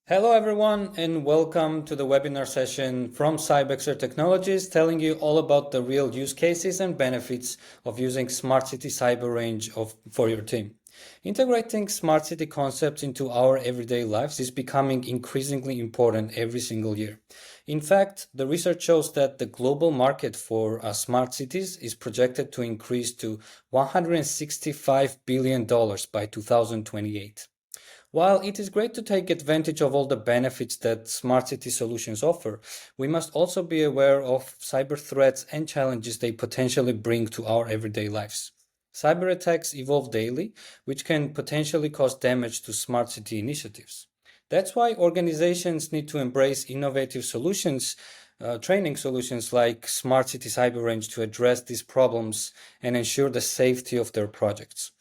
Hello, everyone, and welcome to the webinar session from CybExer Technologies, telling you all about the real use cases and benefits of using Smart City Cyber Range for your team. Integrating smart city concepts into our everyday lives is becoming increasingly important every single year. In fact, the research shows that the global market for smart cities is projected to increase to $165 billion by 2028. While it is great to take advantage of all the benefits that smart city solutions offer, we must also be aware of cyber threats and challenges they potentially bring to our everyday lives. Cyber attacks evolve daily, which can potentially cause damage to smart city initiatives. That's why organizations need to embrace innovative solutions, training solutions like Smart City Cyber Range to address these problems and ensure the safety of their projects.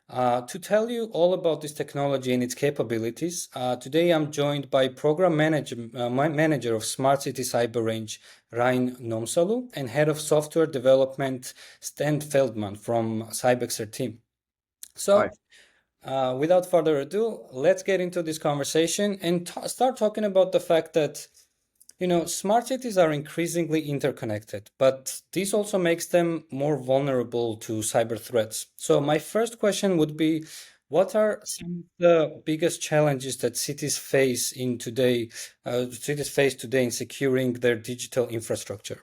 To tell you all about this technology and its capabilities, today I'm joined by Manager of Smart City Cyber Range, Nõmmsalu, and Head of Software Development, Sten Feldman from CybExer team. Hi. Without further ado, let's get into this conversation and start talking about the fact that smart cities are increasingly interconnected, but this also makes them more vulnerable to cyber threats. So my first question would be, what are some of the biggest challenges that cities face today in securing their digital infrastructure?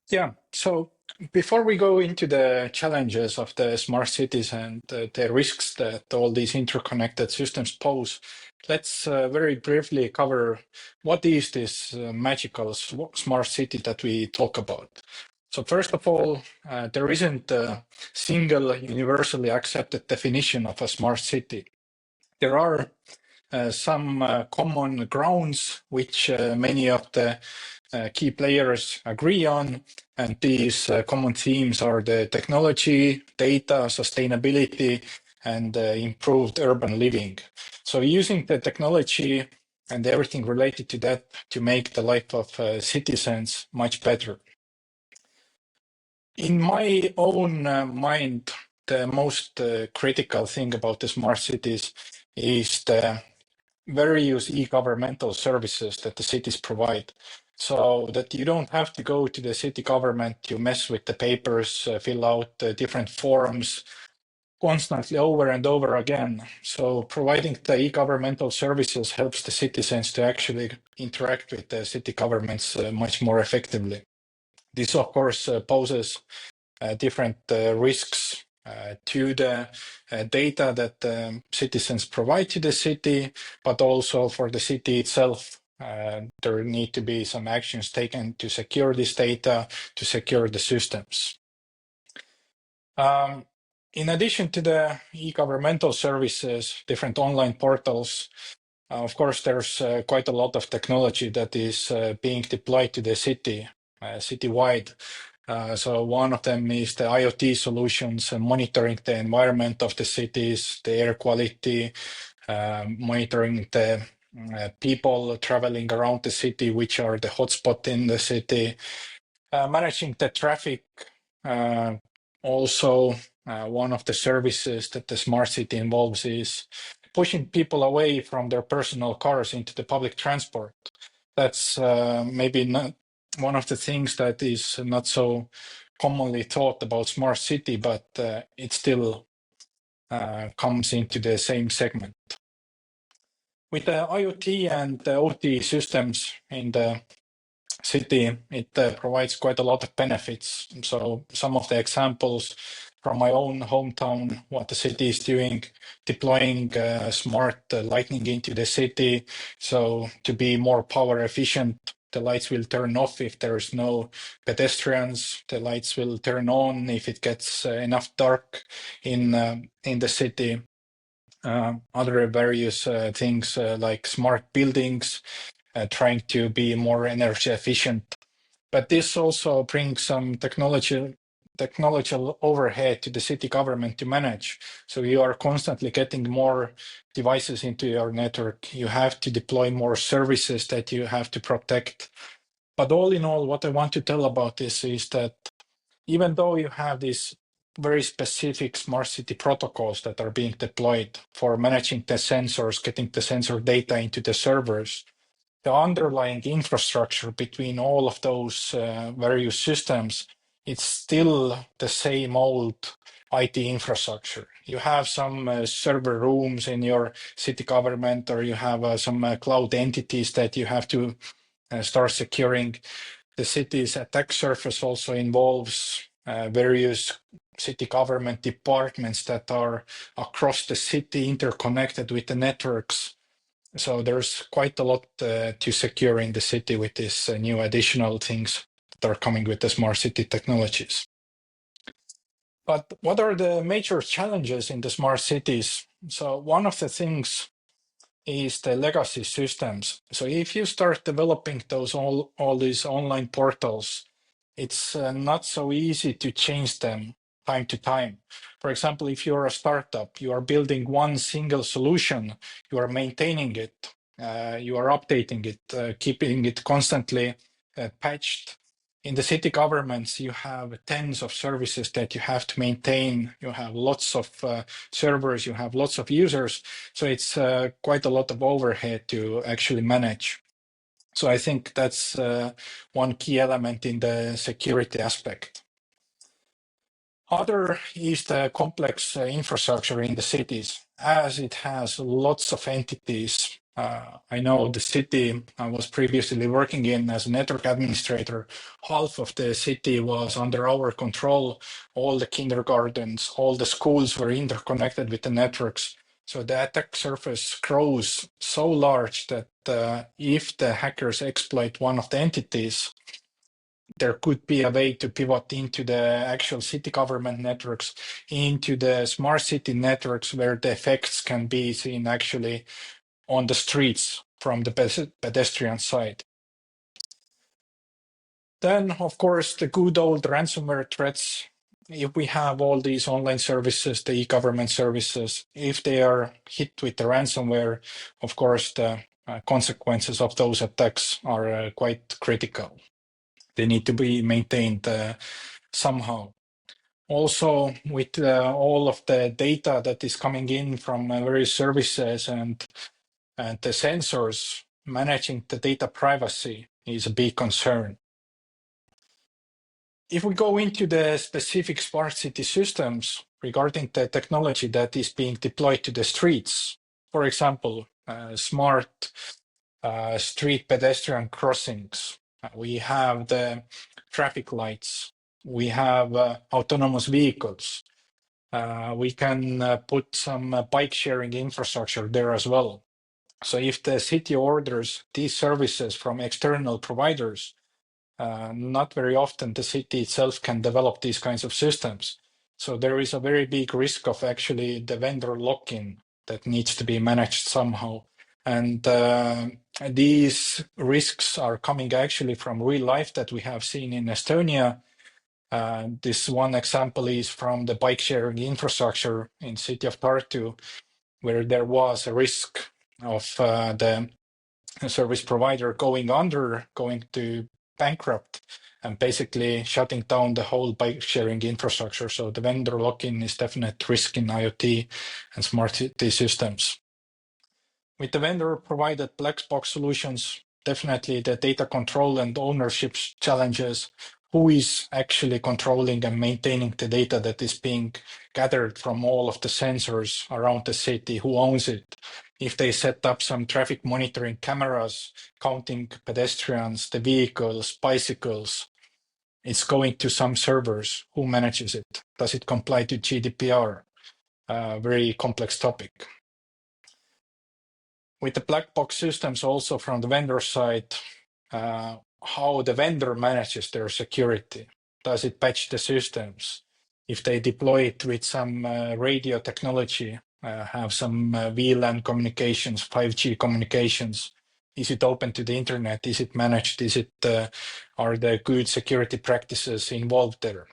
Yeah, so before we go into the challenges of the smart cities and the risks that all these interconnected systems pose, let's very briefly cover what is this magical smart city that we talk about. So first of all, there isn't a single universally accepted definition of a smart city. There are some common grounds which many of the key players agree on. And these common themes are the technology, data, sustainability, and improved urban living. So using the technology and everything related to that to make the life of citizens much better. In my own mind, the most critical thing about the smart cities is the various e-governmental services that the cities provide, so that you don't have to go to the city government to mess with the papers, fill out different forms constantly over and over again. So providing the e-governmental services helps the citizens to actually interact with the city governments much more effectively. This, of course, poses different risks to the data that citizens provide to the city, but also for the city itself. There need to be some actions taken to secure this data, to secure the systems. In addition to the e-governmental services, different online portals, of course, there's quite a lot of technology that is being deployed to the city, citywide. So one of them is the IoT solutions, monitoring the environment of the cities, the air quality, monitoring the people traveling around the city, which are the hotspot in the city, managing the traffic. Also, one of the services that the smart city involves is pushing people away from their personal cars into the public transport. That's maybe not one of the things that is not so commonly thought about smart city, but it still comes into the same segment. With the IoT and the OT systems in the city, it provides quite a lot of benefits. So some of the examples from my own hometown, what the city is doing, deploying smart lighting into the city. So to be more power efficient, the lights will turn off if there's no pedestrians. The lights will turn on if it gets enough dark in the city. Other various things like smart buildings, trying to be more energy efficient. But this also brings some technological overhead to the city government to manage. So you are constantly getting more devices into your network. You have to deploy more services that you have to protect. But all in all, what I want to tell about this is that even though you have these very specific smart city protocols that are being deployed for managing the sensors, getting the sensor data into the servers. The underlying infrastructure between all of those various systems, it's still the same old IT infrastructure. You have some server rooms in your city government, or you have some cloud entities that you have to start securing. The city's attack surface also involves various city government departments that are across the city interconnected with the networks. So there's quite a lot to secure in the city with these new additional things that are coming with the smart city technologies. But what are the major challenges in the smart cities? So one of the things is the legacy systems. So if you start developing those all these online portals, it's not so easy to change them time to time. For example, if you're a startup, you are building one single solution, you are maintaining it, you are updating it, keeping it constantly patched. In the city governments, you have tens of services that you have to maintain. You have lots of servers, you have lots of users. So it's quite a lot of overhead to actually manage. So I think that's one key element in the security aspect. Other is the complex infrastructure in the cities, as it has lots of entities. I know the city I was previously working in as a network administrator, half of the city was under our control. All the kindergartens, all the schools were interconnected with the networks. So the attack surface grows so large that if the hackers exploit one of the entities, there could be a way to pivot into the actual city government networks, into the smart city networks, where the effects can be seen actually on the streets from the pedestrian side. Then, of course, the good old ransomware threats. If we have all these online services, the e-government services, if they are hit with the ransomware, of course, the consequences of those attacks are quite critical. They need to be maintained somehow. Also, with all of the data that is coming in from various services and the sensors, managing the data privacy is a big concern. If we go into the specific smart city systems regarding the technology that is being deployed to the streets, for example, smart street pedestrian crossings, we have the traffic lights, we have autonomous vehicles. We can put some bike sharing infrastructure there as well. So if the city orders these services from external providers, not very often the city itself can develop these kinds of systems. So there is a very big risk of actually the vendor lock-in that needs to be managed somehow. And these risks are coming actually from real life that we have seen in Estonia. This one example is from the bike sharing infrastructure in city of Tartu, where there was a risk of the service provider going under, going to bankrupt, and basically shutting down the whole bike sharing infrastructure. So the vendor lock-in is definite risk in IoT and smart city systems. With the vendor provided black box solutions, definitely the data control and ownership challenges. Who is actually controlling and maintaining the data that is being gathered from all of the sensors around the city? Who owns it? If they set up some traffic monitoring cameras, counting pedestrians, the vehicles, bicycles, it's going to some servers. Who manages it? Does it comply to GDPR? Very complex topic. With the black box systems also from the vendor side, how the vendor manages their security. Does it patch the systems? If they deploy it with some radio technology, have some VLAN communications, 5G communications, is it open to the internet? Is it managed? Are there good security practices involved there?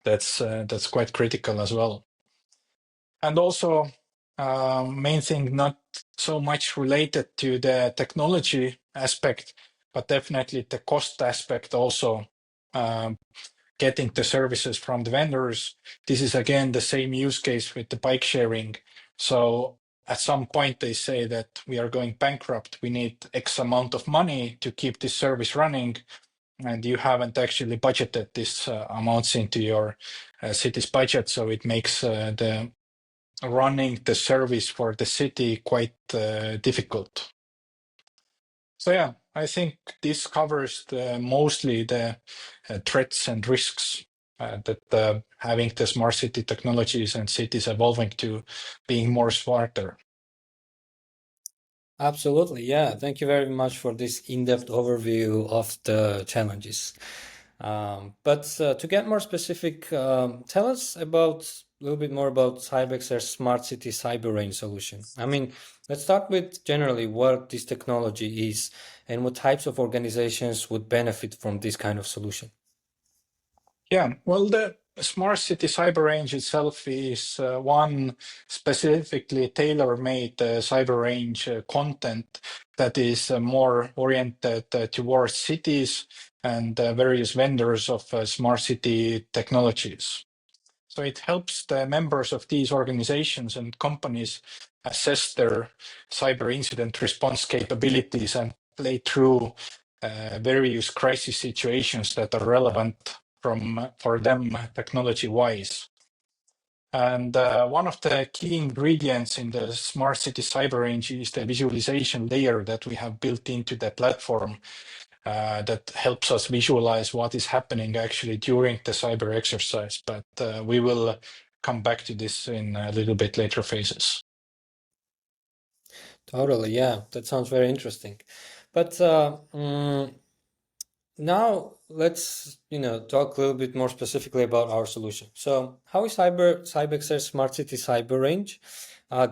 That's quite critical as well. And also, main thing, not so much related to the technology aspect, but definitely the cost aspect also getting the services from the vendors. This is again the same use case with the bike sharing. So at some point they say that we are going bankrupt. We need X amount of money to keep this service running, and you haven't actually budgeted this amounts into your city's budget. So it makes the running the service for the city quite difficult. So yeah, I think this covers mostly the threats and risks that having the smart city technologies and cities evolving to being more smarter. Absolutely, yeah. Thank you very much for this in-depth overview of the challenges. But to get more specific, tell us about a little bit more about CybExer's Smart City Cyber Range solution. I mean, let's start with generally what this technology is and what types of organizations would benefit from this kind of solution. Yeah, well, the Smart City Cyber Range itself is one specifically tailor-made cyber range content that is more oriented towards cities and various vendors of smart city technologies. So it helps the members of these organizations and companies assess their cyber incident response capabilities and play through various crisis situations that are relevant for them technology-wise. And one of the key ingredients in the Smart City Cyber Range is the visualization layer that we have built into the platform that helps us visualize what is happening actually during the cyber exercise. But we will come back to this in a little bit later phases. Totally, yeah. That sounds very interesting. But now let's, talk a little bit more specifically about our solution. So how is CybExer Smart City Cyber Range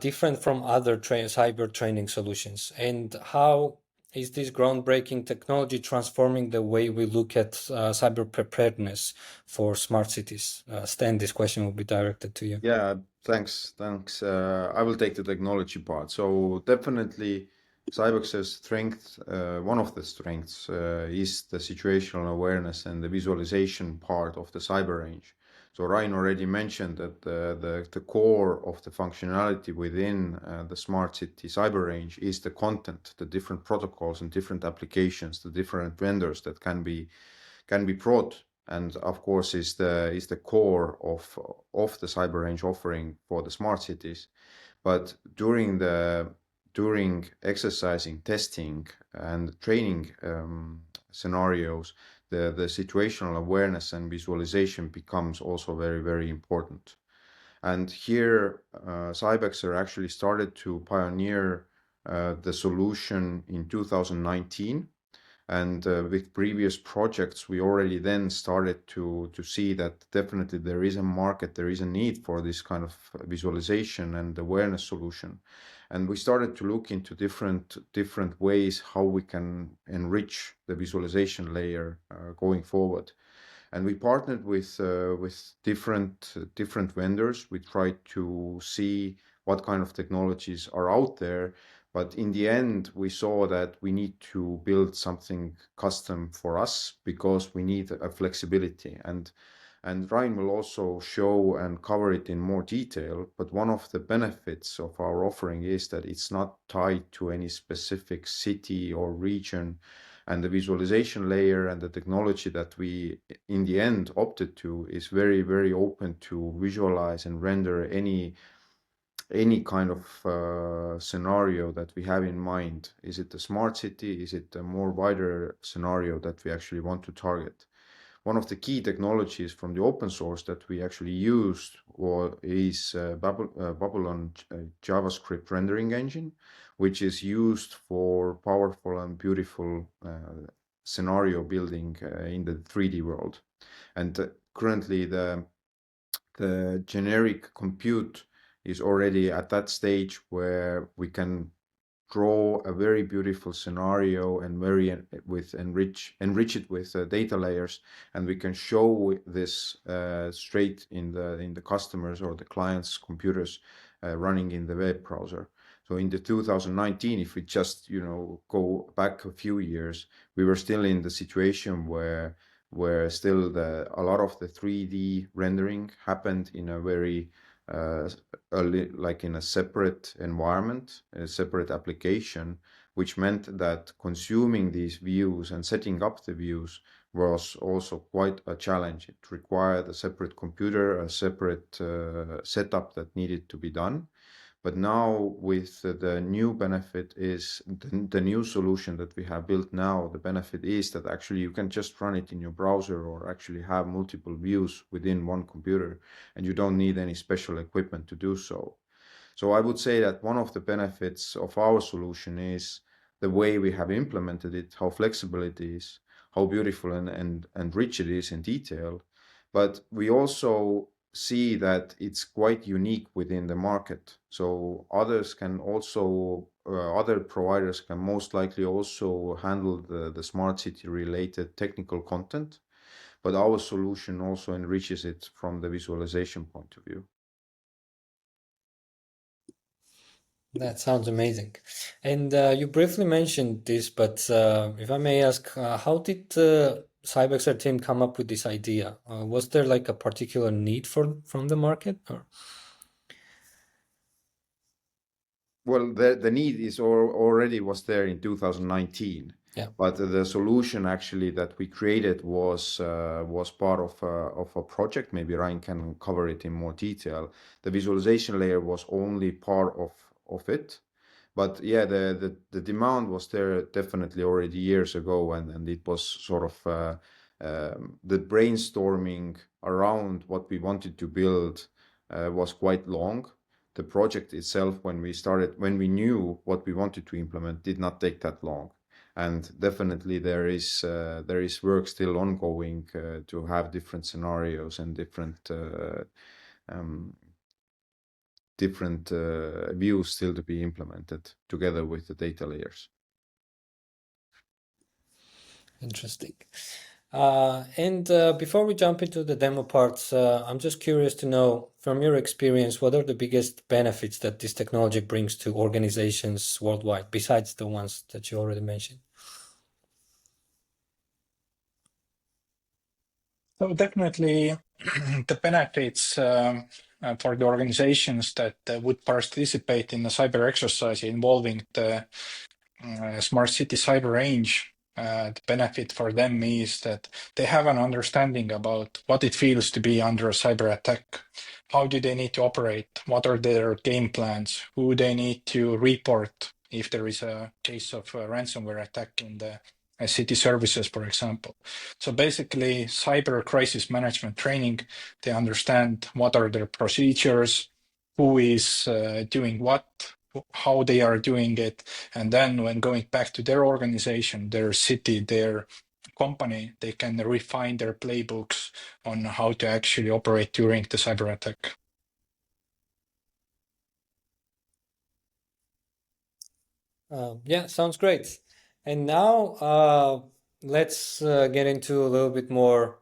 different from other cyber training solutions? And how is this groundbreaking technology transforming the way we look at cyber preparedness for smart cities? Stan, this question will be directed to you. Yeah, thanks. I will take the technology part. So definitely CybExer's strength, one of the strengths is the situational awareness and the visualization part of the cyber range. So Ryan already mentioned that the core of the functionality within the smart city cyber range is the content, the different protocols and different applications, the different vendors that can be brought, and of course is the core of the cyber range offering for the smart cities. But during exercising, testing, and training scenarios, the situational awareness and visualization becomes also very, very important. And here, CybExer actually started to pioneer the solution in 2019. And with previous projects, we already then started to see that definitely there is a market, there is a need for this kind of visualization and awareness solution. And we started to look into different ways how we can enrich the visualization layer going forward. And we partnered with different vendors. We tried to see what kind of technologies are out there. But in the end, we saw that we need to build something custom for us because we need a flexibility. And Ryan will also show and cover it in more detail. But one of the benefits of our offering is that it's not tied to any specific city or region. And the visualization layer and the technology that we in the end opted to is very, very open to visualize and render any kind of scenario that we have in mind. Is it a smart city? Is it a more wider scenario that we actually want to target? One of the key technologies from the open source that we actually used is Babylon JavaScript rendering engine, which is used for powerful and beautiful scenario building in the 3D world. And currently the generic compute is already at that stage where we can draw a very beautiful scenario and enrich it with data layers, and we can show this straight in the customers or the clients' computers running in the web browser. So in the 2019, if we just go back a few years, we were still in the situation where where still a lot of the 3D rendering happened in a very like in a separate environment, a separate application, which meant that consuming these views and setting up the views was also quite a challenge. It required a separate computer, a separate setup that needed to be done. But now with the new benefit is the new solution that we have built now, the benefit is that actually you can just run it in your browser or actually have multiple views within one computer, and you don't need any special equipment to do so. So I would say that one of the benefits of our solution is the way we have implemented it, how flexible it is, how beautiful and rich it is in detail. But we also see that it's quite unique within the market. So others can also, other providers can most likely also handle the smart city related technical content, but our solution also enriches it from the visualization point of view. That sounds amazing. And you briefly mentioned this, but if I may ask, how did the CybExer team come up with this idea? Was there like a particular need from the market? Or? Well, the need is already was there in 2019. Yeah. But the solution actually that we created was part of a project. Maybe Ryan can cover it in more detail. The visualization layer was only part of it. But yeah, the demand was there definitely already years ago, and it was sort of the brainstorming around what we wanted to build was quite long. The project itself, when we knew what we wanted to implement, did not take that long. And definitely there is work still ongoing to have different scenarios and different views still to be implemented together with the data layers. Interesting. And before we jump into the demo parts, I'm just curious to know, from your experience, what are the biggest benefits that this technology brings to organizations worldwide, besides the ones that you already mentioned? So definitely the benefits for the organizations that would participate in a cyber exercise involving the smart city cyber range, the benefit for them is that they have an understanding about what it feels to be under a cyber attack. How do they need to operate? What are their game plans? Who they need to report if there is a case of a ransomware attack in the city services, for example. So basically, cyber crisis management training, they understand what are their procedures, who is doing what, how they are doing it, and then when going back to their organization, their city, their company, they can refine their playbooks on how to actually operate during the cyber attack. Yeah, sounds great. And now let's get into a little bit more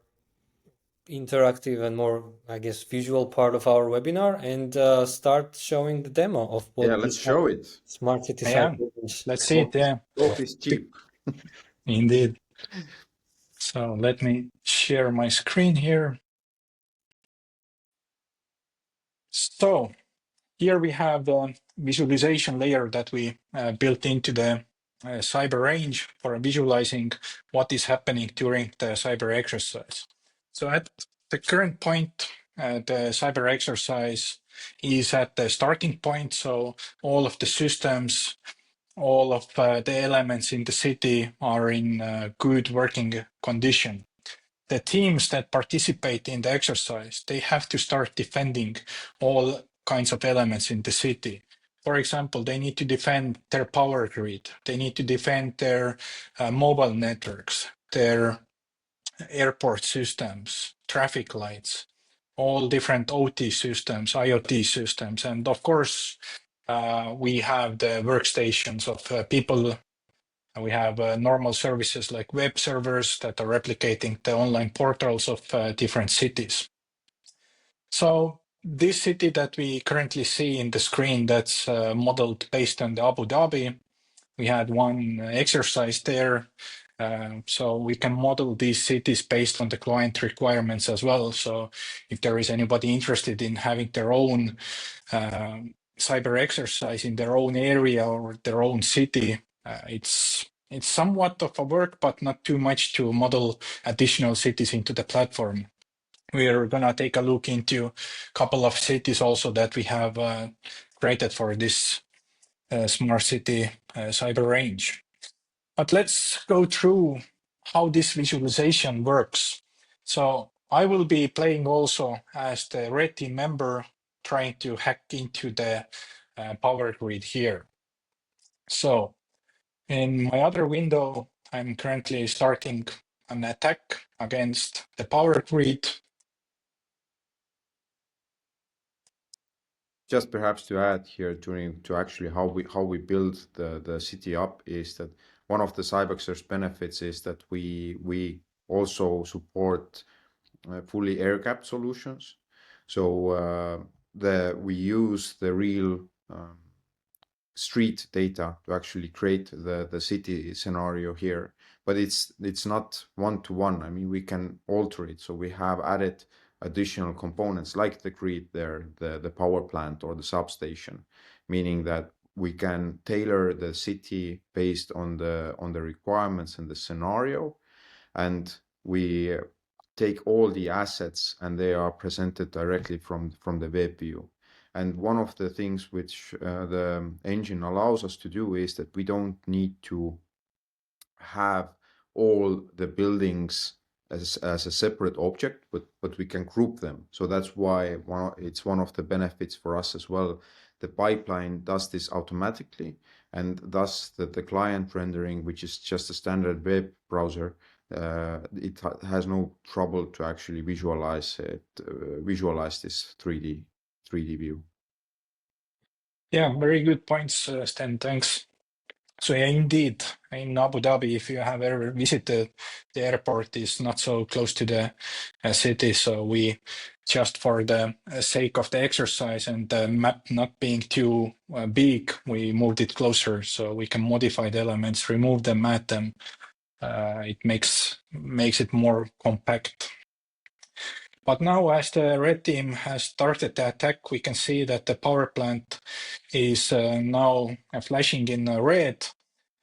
interactive and more, I guess, visual part of our webinar and start showing the demo of what Yeah, let's this show it. smart city Yeah, cyber is. let's see it. Yeah, Growth is cheap. indeed. So let me share my screen here. So here we have the visualization layer that we built into the cyber range for visualizing what is happening during the cyber exercise. So at the current point, the cyber exercise is at the starting point. So all of the systems, all of the elements in the city are in good working condition. The teams that participate in the exercise, they have to start defending all kinds of elements in the city. For example, they need to defend their power grid. They need to defend their mobile networks, their airport systems, traffic lights, all different OT systems, IoT systems. And of course, we have the workstations of people. We have normal services like web servers that are replicating the online portals of different cities. So this city that we currently see in the screen, that's modeled based on the Abu Dhabi. We had one exercise there, So we can model these cities based on the client requirements as well. So if there is anybody interested in having their own cyber exercise in their own area or their own city, it's somewhat of a work, but not too much to model additional cities into the platform. We are gonna take a look into a couple of cities also that we have created for this smart city cyber range. But let's go through how this visualization works. So I will be playing also as the red team member, trying to hack into the power grid here. So in my other window, I'm currently starting an attack against the power grid. Just perhaps to add here to actually how we build the city up is that one of the CybExer's benefits is that we also support fully air gap solutions. So we use the real street data to actually create the city scenario here, but it's not one-to-one. I mean, we can alter it. So we have added additional components like the grid there, the power plant or the substation, meaning that we can tailor the city based on the requirements and the scenario, and we take all the assets and they are presented directly from the web view. And one of the things which the engine allows us to do is that we don't need to have all the buildings as a separate object, but we can group them. So that's why it's one of the benefits for us as well. The pipeline does this automatically, and thus the client rendering, which is just a standard web browser, it has no trouble to actually visualize this 3D view. Yeah, very good points, Sten. Thanks. So yeah, indeed, in Abu Dhabi, if you have ever visited, the airport is not so close to the city. So we, just for the sake of the exercise and the map not being too big, we moved it closer so we can modify the elements, remove them, add them. It makes it more compact. But now, as the red team has started the attack, we can see that the power plant is now flashing in red,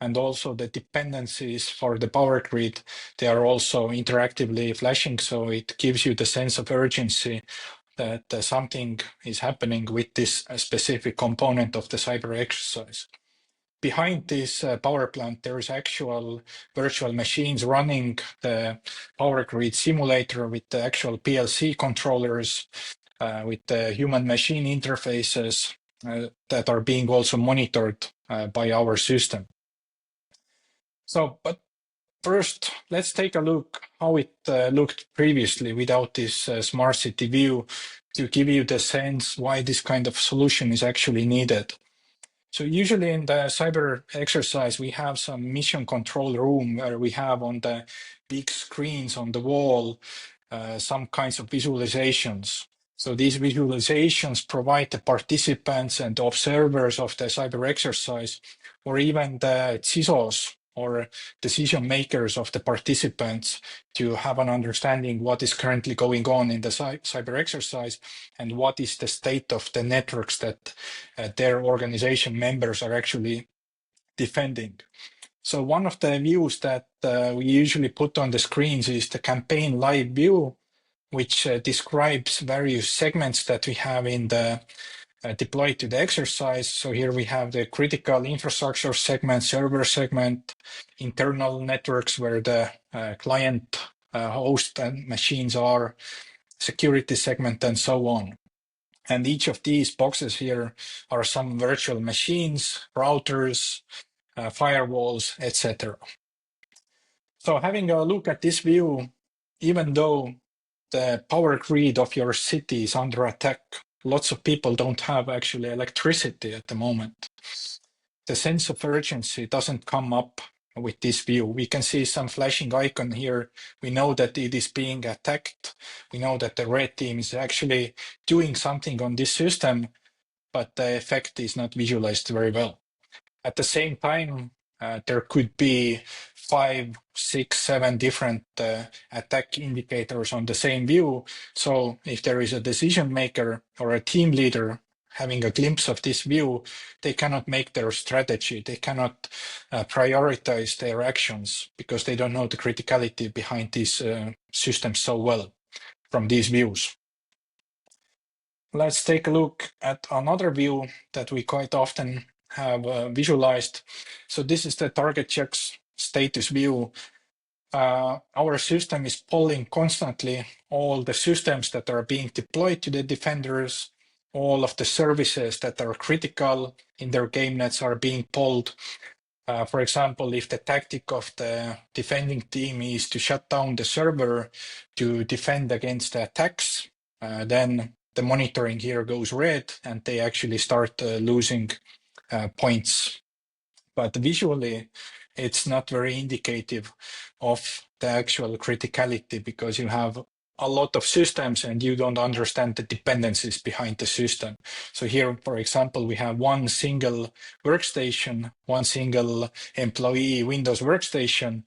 and also the dependencies for the power grid, they are also interactively flashing, so it gives you the sense of urgency that something is happening with this specific component of the cyber exercise. Behind this power plant, there is actual virtual machines running the power grid simulator with the actual PLC controllers, with the human machine interfaces that are being also monitored by our system. So, but first, let's take a look how it looked previously without this smart city view to give you the sense why this kind of solution is actually needed. So usually in the cyber exercise, we have some mission control room where we have on the big screens on the wall some kinds of visualizations. So these visualizations provide the participants and observers of the cyber exercise, or even the CISOs or decision makers of the participants, to have an understanding what is currently going on in the cyber exercise and what is the state of the networks that their organization members are actually defending. So one of the views that we usually put on the screens is the campaign live view, which describes various segments that we have in the deployed to the exercise. So here we have the critical infrastructure segment, server segment, internal networks where the client host and machines are, security segment, and so on. And each of these boxes here are some virtual machines, routers, firewalls, etc. So having a look at this view, even though the power grid of your city is under attack, lots of people don't have actually electricity at the moment. The sense of urgency doesn't come up with this view. We can see some flashing icon here. We know that it is being attacked. We know that the red team is actually doing something on this system, but the effect is not visualized very well. At the same time, there could be 5, 6, 7 different attack indicators on the same view. So if there is a decision maker or a team leader having a glimpse of this view, they cannot make their strategy. They cannot prioritize their actions because they don't know the criticality behind these systems so well from these views. Let's take a look at another view that we quite often have visualized. So this is the target checks status view. Our system is polling constantly all the systems that are being deployed to the defenders. All of the services that are critical in their game nets are being polled. For example, if the tactic of the defending team is to shut down the server to defend against the attacks, then the monitoring here goes red and they actually start losing points. But visually, it's not very indicative of the actual criticality because you have a lot of systems and you don't understand the dependencies behind the system. So here, for example, we have one single workstation, one single employee Windows workstation,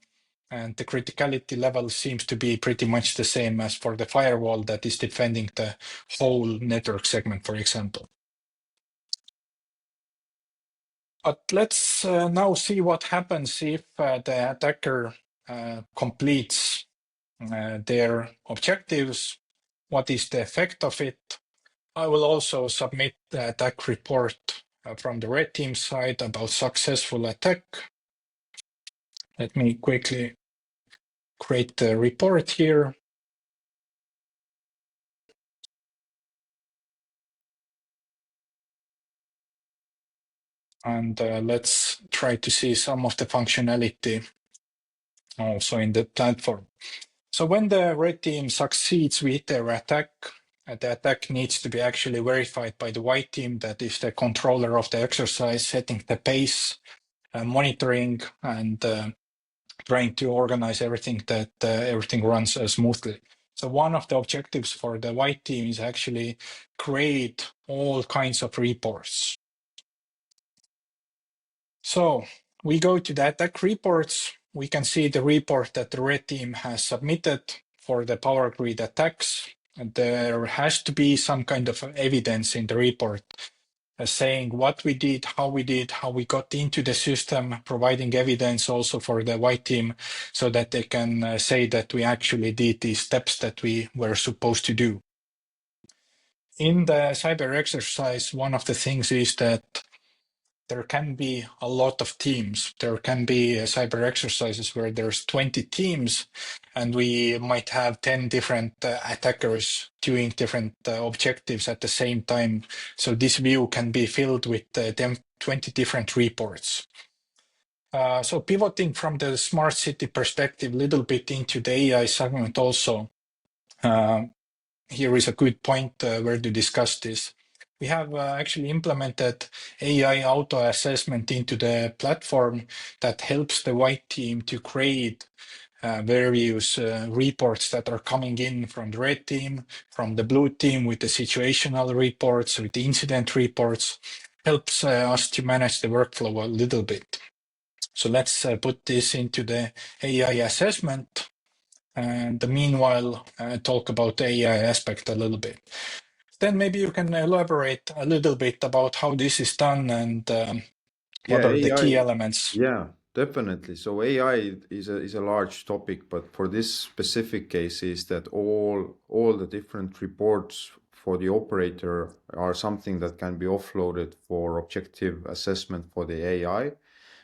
and the criticality level seems to be pretty much the same as for the firewall that is defending the whole network segment, for example. But let's now see what happens if the attacker completes their objectives. What is the effect of it? I will also submit the attack report from the red team side about successful attack. Let me quickly create the report here. And let's try to see some of the functionality also in the platform. So when the red team succeeds with their attack, the attack needs to be actually verified by the white team, that is the controller of the exercise, setting the pace, monitoring, and trying to organize everything that everything runs smoothly. So one of the objectives for the white team is actually create all kinds of reports. So we go to the attack reports. We can see the report that the red team has submitted for the power grid attacks. And there has to be some kind of evidence in the report saying what we did, how we got into the system, providing evidence also for the white team so that they can say that we actually did these steps that we were supposed to do. In the cyber exercise, one of the things is that there can be a lot of teams. There can be cyber exercises where there's 20 teams and we might have 10 different attackers doing different objectives at the same time. So this view can be filled with 20 different reports. So pivoting from the smart city perspective a little bit into the AI segment also, here is a good point where to discuss this. We have actually implemented AI auto assessment into the platform that helps the white team to create various reports that are coming in from the red team, from the blue team with the situational reports, with the incident reports, helps us to manage the workflow a little bit. So let's put this into the AI assessment. And meanwhile, talk about the AI aspect a little bit. Then maybe you can elaborate a little bit about how this is done and what are the key elements. Yeah, definitely. So AI is a large topic, but for this specific case is that all the different reports for the operator are something that can be offloaded for objective assessment for the AI.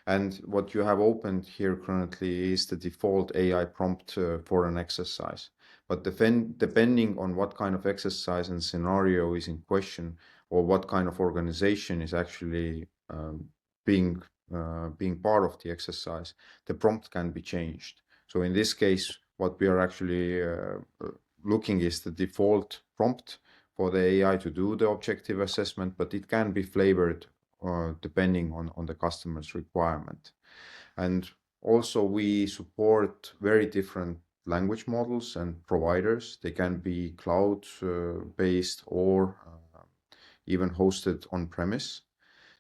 And what you have opened here currently is the default AI prompt for an exercise. But depending on what kind of exercise and scenario is in question, or what kind of organization is actually being part of the exercise, the prompt can be changed. So in this case, what we are actually looking is the default prompt for the AI to do the objective assessment, but it can be flavored depending on the customer's requirement. And also we support very different language models and providers. They can be cloud based or even hosted on premise.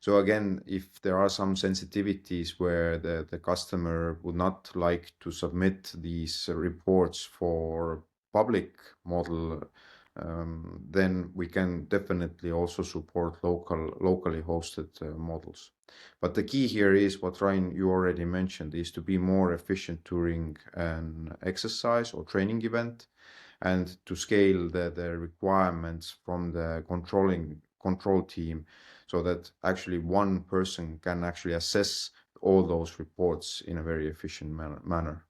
So again, if there are some sensitivities where the customer would not like to submit these reports for public model, then we can definitely also support locally hosted models. But the key here is what Ryan, you already mentioned, is to be more efficient during an exercise or training event, and to scale the requirements from the control team, so that actually one person can actually assess all those reports in a very efficient manner.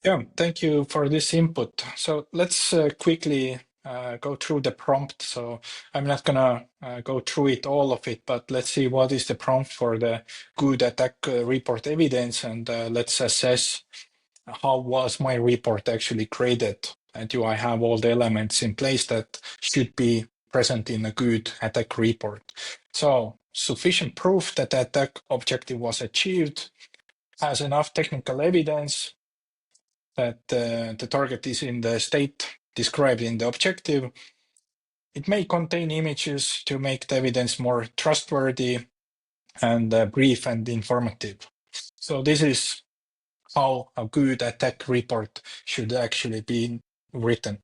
Yeah, thank you for this input. So let's quickly go through the prompt. So I'm not gonna go through it, all of it, but let's see what is the prompt for the good attack report evidence, and let's assess how was my report actually created, and do I have all the elements in place that should be present in a good attack report. So sufficient proof that the attack objective was achieved, has enough technical evidence that the target is in the state described in the objective. It may contain images to make the evidence more trustworthy, and brief and informative. So this is how a good attack report should actually be written.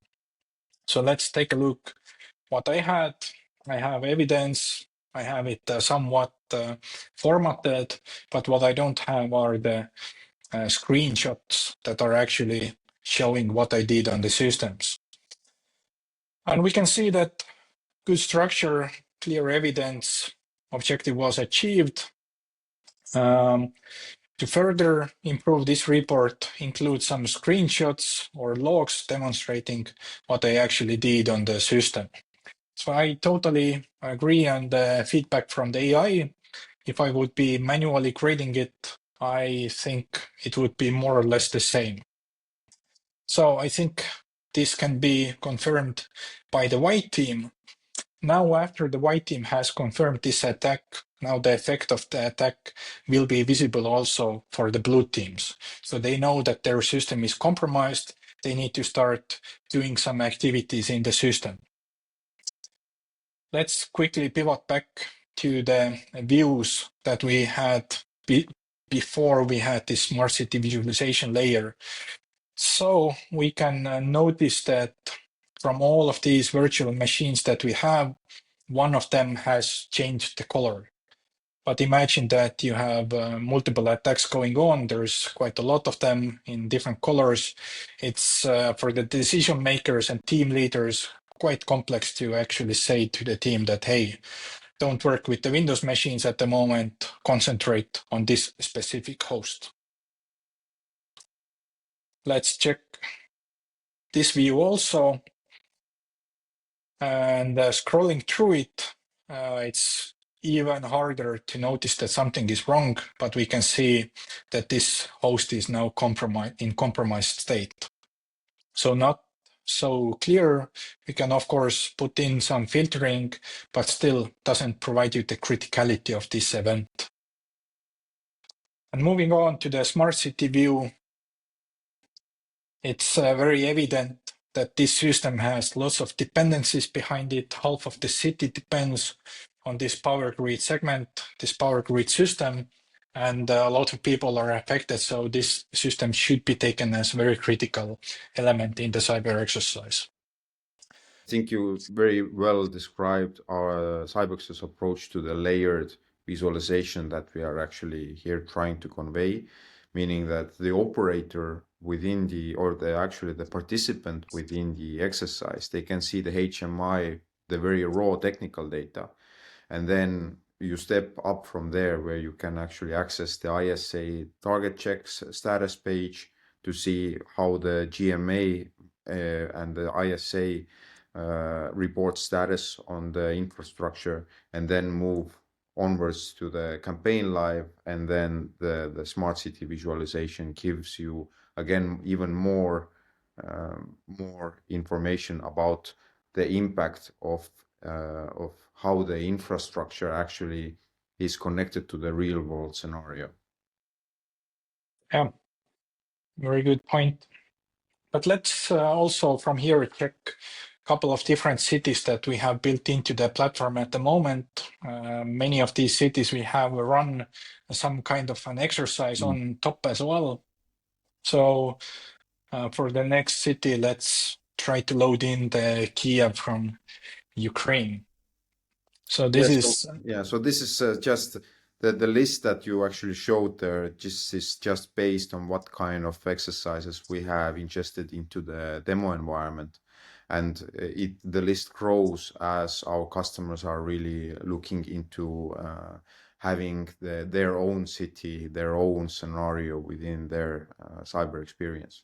So let's take a look what I had. I have evidence. I have it somewhat formatted, but what I don't have are the screenshots that are actually showing what I did on the systems. And we can see that good structure, clear evidence, objective was achieved. To further improve this report, include some screenshots or logs demonstrating what I actually did on the system. So I totally agree on the feedback from the AI. If I would be manually grading it, I think it would be more or less the same. So I think this can be confirmed by the white team. Now, after the white team has confirmed this attack, now the effect of the attack will be visible also for the blue teams. So they know that their system is compromised. They need to start doing some activities in the system. Let's quickly pivot back to the views that we had before we had this smart city visualization layer. So we can notice that from all of these virtual machines that we have, one of them has changed the color. But imagine that you have multiple attacks going on. There's quite a lot of them in different colors. It's for the decision makers and team leaders quite complex to actually say to the team that, hey, don't work with the Windows machines at the moment, concentrate on this specific host. Let's check this view also. And scrolling through it, it's even harder to notice that something is wrong, but we can see that this host is now in compromised state. So not so clear. We can, of course, put in some filtering, but still doesn't provide you the criticality of this event. And moving on to the smart city view, it's very evident that this system has lots of dependencies behind it. Half of the city depends on this power grid segment, this power grid system, and a lot of people are affected. So this system should be taken as a very critical element in the cyber exercise. I think you very well described our CybExer's approach to the layered visualization that we are actually here trying to convey, meaning that the operator within actually the participant within the exercise, they can see the HMI, the very raw technical data, and then you step up from there where you can actually access the ISA target checks status page to see how the GMA and the ISA report status on the infrastructure, and then move onwards to the campaign live, and then the smart city visualization gives you again even more information about the impact of how the infrastructure actually is connected to the real world scenario. Yeah, very good point. But let's also from here check couple of different cities that we have built into the platform at the moment. Many of these cities we have run some kind of an exercise on top as well. So for the next city, let's try to load in the Kiev from Ukraine. So this is So this is just the list that you actually showed there. Just is just based on what kind of exercises we have ingested into the demo environment, and the list grows as our customers are really looking into having their own city, their own scenario within their cyber experience.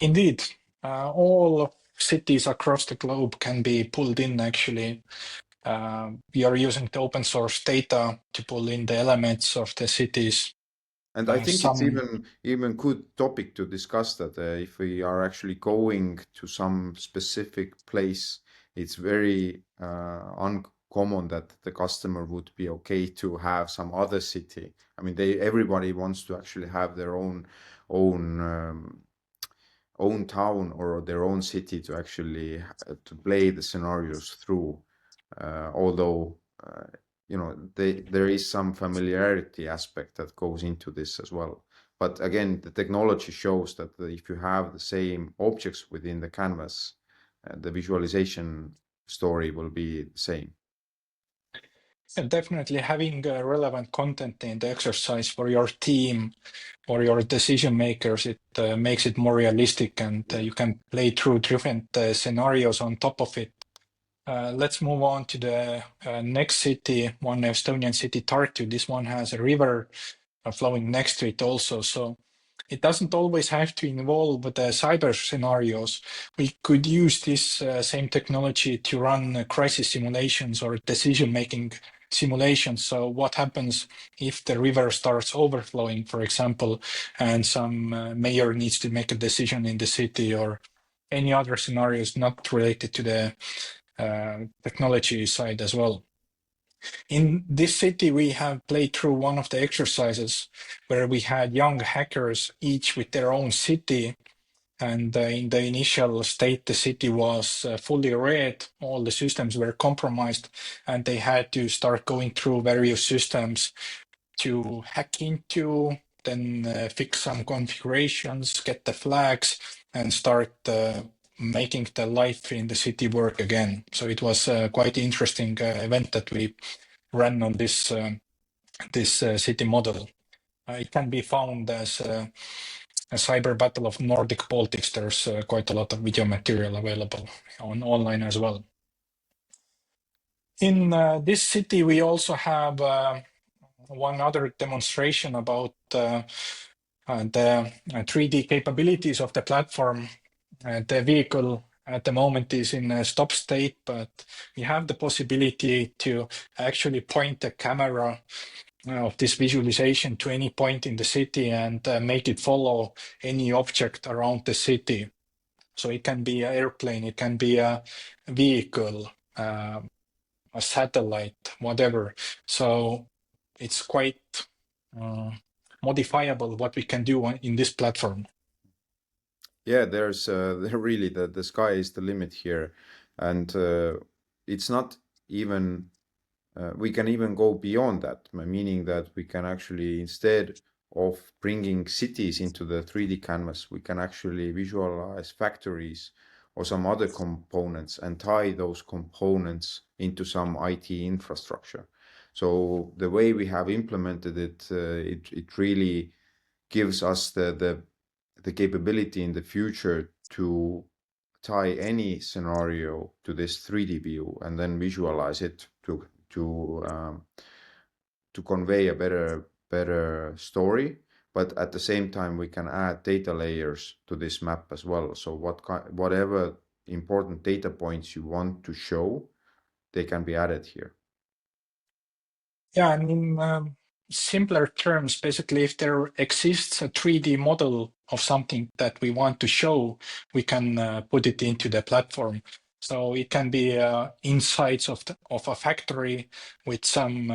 indeed all cities across the globe can be pulled in actually. We are using the open source data to pull in the elements of the cities. And I think it's even good topic to discuss that if we are actually going to some specific place, it's very uncommon that the customer would be okay to have some other city. I mean, everybody wants to actually have their own own town or their own city to actually to play the scenarios through. Although there is some familiarity aspect that goes into this as well. But again, the technology shows that if you have the same objects within the canvas, the visualization story will be the same. And definitely having relevant content in the exercise for your team or your decision makers, it makes it more realistic, and you can play through different scenarios on top of it. Let's move on to the next city, one Estonian city, Tartu. This one has a river flowing next to it also. So it doesn't always have to involve the cyber scenarios. We could use this same technology to run crisis simulations or decision-making simulations. So what happens if the river starts overflowing, for example, and some mayor needs to make a decision in the city, or any other scenarios not related to the technology side as well. In this city, we have played through one of the exercises where we had young hackers, each with their own city. And in the initial state, the city was fully red. All the systems were compromised, and they had to start going through various systems to hack into, then fix some configurations, get the flags, and start making the life in the city work again. So it was a quite interesting event that we ran on this city model. It can be found as a cyber battle of Nordic Baltics. There's quite a lot of video material available online as well. In this city, we also have one other demonstration about the 3D capabilities of the platform. The vehicle at the moment is in a stop state, but we have the possibility to actually point the camera of this visualization to any point in the city and make it follow any object around the city. So it can be an airplane, it can be a vehicle, a satellite, whatever. So it's quite modifiable what we can do in this platform. Yeah, there's really the sky is the limit here, and it's not even we can even go beyond that, meaning that we can actually, instead of bringing cities into the 3D canvas, we can actually visualize factories or some other components and tie those components into some IT infrastructure. So the way we have implemented it, it really gives us the capability in the future to tie any scenario to this 3D view and then visualize it to convey a better story. But at the same time, we can add data layers to this map as well. So whatever important data points you want to show, they can be added here. Yeah, and in simpler terms, basically, if there exists a 3D model of something that we want to show, we can put it into the platform. So it can be insights of a factory with some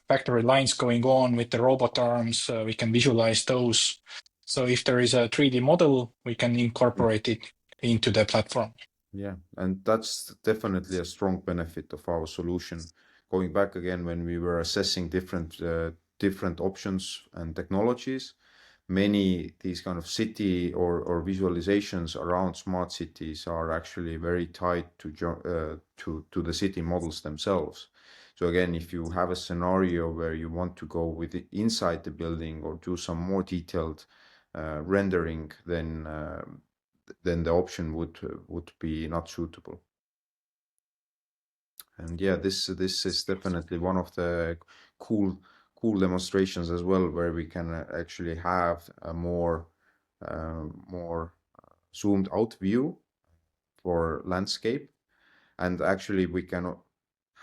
factory lines going on with the robot arms. We can visualize those. So if there is a 3D model, we can incorporate it into the platform. Yeah, and that's definitely a strong benefit of our solution. Going back again, when we were assessing different options and technologies, many these kind of city or visualizations around smart cities are actually very tied to the city models themselves. So again, if you have a scenario where you want to go with it inside the building or do some more detailed rendering, then the option would be not suitable. And yeah, this is definitely one of the cool demonstrations as well, where we can actually have a more zoomed out view for landscape, and actually we can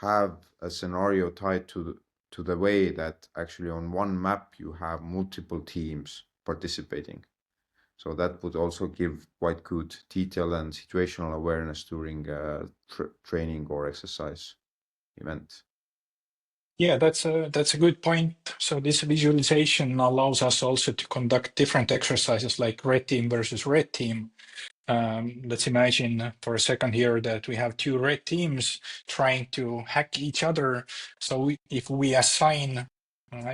have a scenario tied to the way that actually on one map you have multiple teams participating. So that would also give quite good detail and situational awareness during a training or exercise event. Yeah, that's a good point. So this visualization allows us also to conduct different exercises like red team versus red team. Let's imagine for a second here that we have two red teams trying to hack each other. So if we assign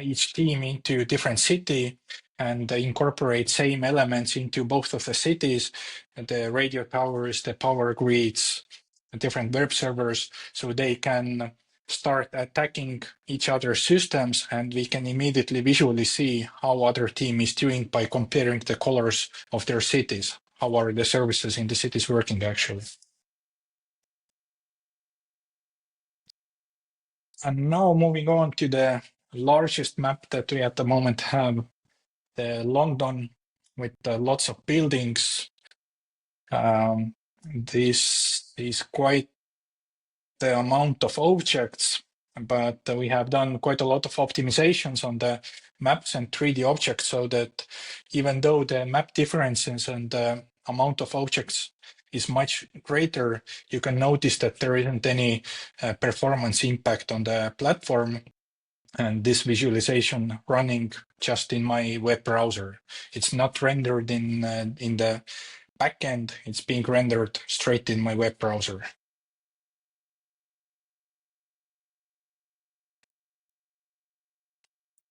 each team into a different city and incorporate same elements into both of the cities, the radio towers, the power grids, the different web servers, so they can start attacking each other's systems, and we can immediately visually see how other team is doing by comparing the colors of their cities. How are the services in the cities working actually? And now moving on to the largest map that we at the moment have, the London with lots of buildings. This is quite the amount of objects, but we have done quite a lot of optimizations on the maps and 3D objects, so that even though the map differences and the amount of objects is much greater, you can notice that there isn't any performance impact on the platform. And this visualization running just in my web browser. It's not rendered in the backend. It's being rendered straight in my web browser.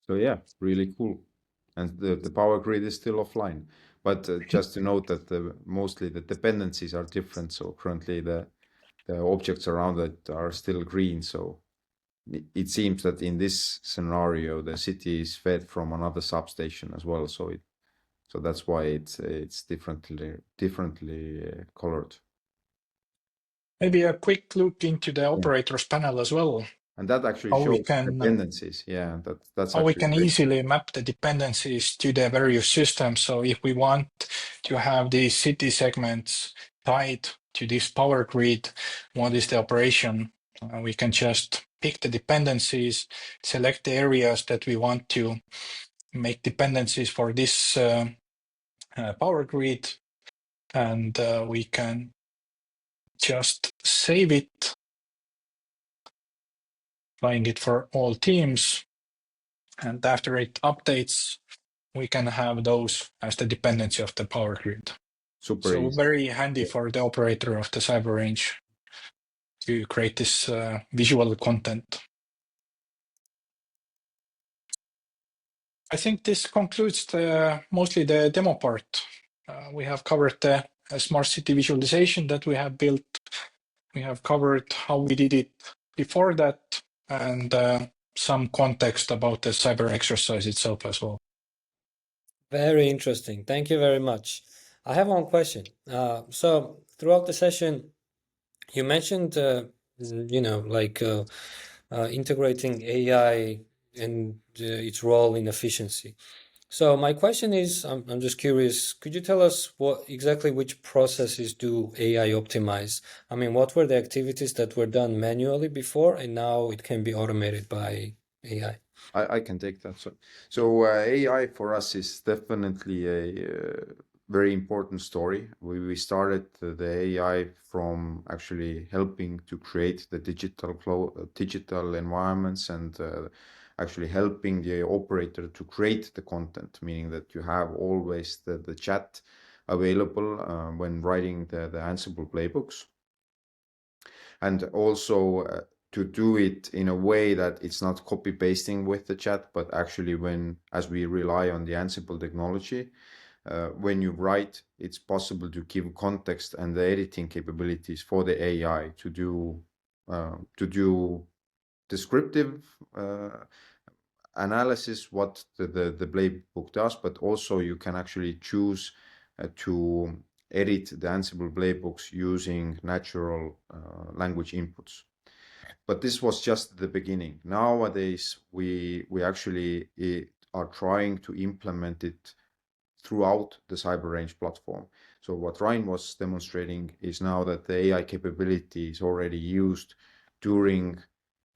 So yeah, really cool. And the power grid is still offline. But just to note that mostly the dependencies are different. So currently the objects around it are still green. So it seems that in this scenario, the city is fed from another substation as well. So that's why it's differently colored. Maybe a quick look into the operators panel as well. And that actually How we shows can dependencies. Yeah, that's how we actually can great. easily map the dependencies to the various systems. So if we want to have these city segments tied to this power grid, what is the operation? We can just pick the dependencies, select the areas that we want to make dependencies for this power grid, and we can just save it, applying it for all teams. And after it updates, we can have those as the dependency of the power grid. Super So easy. very handy for the operator of the cyber range to create this visual content. I think this concludes mostly the demo part. We have covered the smart city visualization that we have built. We have covered how we did it before that, and some context about the cyber exercise itself as well. Very interesting. Thank you very much. I have one question. So throughout the session, you mentioned, integrating AI and its role in efficiency. So my question is, I'm just curious, could you tell us which processes do AI optimize? I mean, what were the activities that were done manually before and now it can be automated by AI? I can take that. So AI for us is definitely a very important story. We started the AI from actually helping to create the digital environments and actually helping the operator to create the content, meaning that you have always the chat available when writing the Ansible playbooks. And also to do it in a way that it's not copy pasting with the chat, but actually as we rely on the Ansible technology, when you write, it's possible to give context and the editing capabilities for the AI to do descriptive analysis, what the playbook does, but also you can actually choose to edit the Ansible playbooks using natural language inputs. But this was just the beginning. Nowadays, we actually are trying to implement it throughout the CyberRange platform. So what Ryan was demonstrating is now that the AI capability is already used during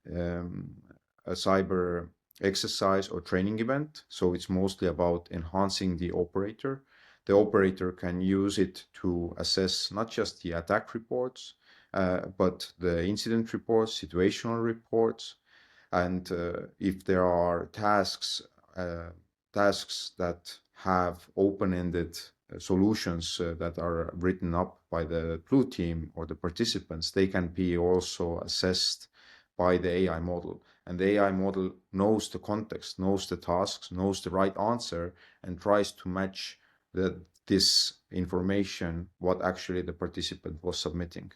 a cyber exercise or training event. So it's mostly about enhancing the operator. The operator can use it to assess not just the attack reports, but the incident reports, situational reports, and if there are tasks that have open-ended solutions that are written up by the blue team or the participants, they can be also assessed by the AI model. And the AI model knows the context, knows the tasks, knows the right answer, and tries to match this information, what actually the participant was submitting.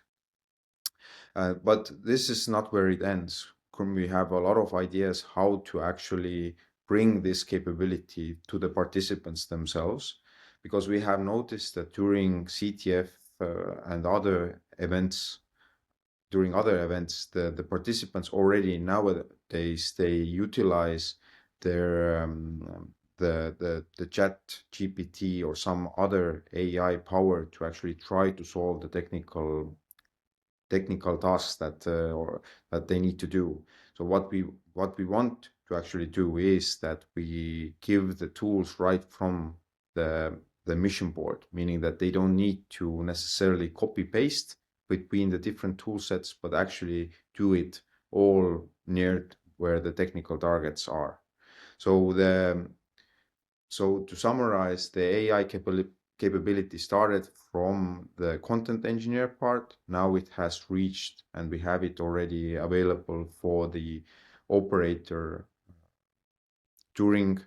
But this is not where it ends. We have a lot of ideas how to actually bring this capability to the participants themselves, because we have noticed that during CTF and other events, the participants already nowadays, they utilize their the chat GPT or some other AI power to actually try to solve the technical tasks that they need to do. So what we want to actually do is that we give the tools right from the mission board, meaning that they don't need to necessarily copy paste between the different tool sets, but actually do it all near where the technical targets are. So to summarize, the AI capability started from the content engineer part. Now it has reached, and we have it already available for the operator during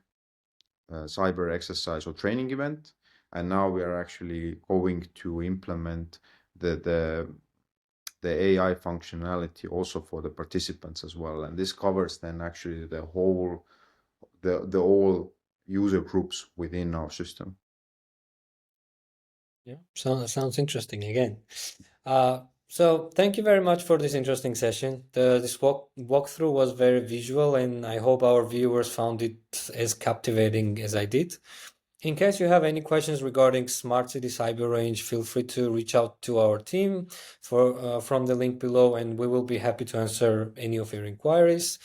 cyber exercise or training event. And now we are actually going to implement the AI functionality also for the participants as well. And this covers then actually the whole all user groups within our system. Yeah, sounds interesting again. So thank you very much for this interesting session. This walkthrough was very visual, and I hope our viewers found it as captivating as I did. In case you have any questions regarding Smart City CyberRange, feel free to reach out to our team from the link below, and we will be happy to answer any of your inquiries.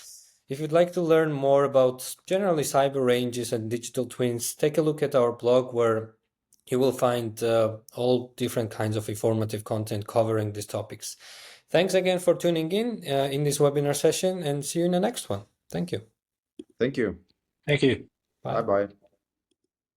If you'd like to learn more about generally cyber ranges and digital twins, take a look at our blog where you will find all different kinds of informative content covering these topics. Thanks again for tuning in this webinar session, and see you in the next one. Thank you. Thank you. Thank you. Bye. Bye-bye.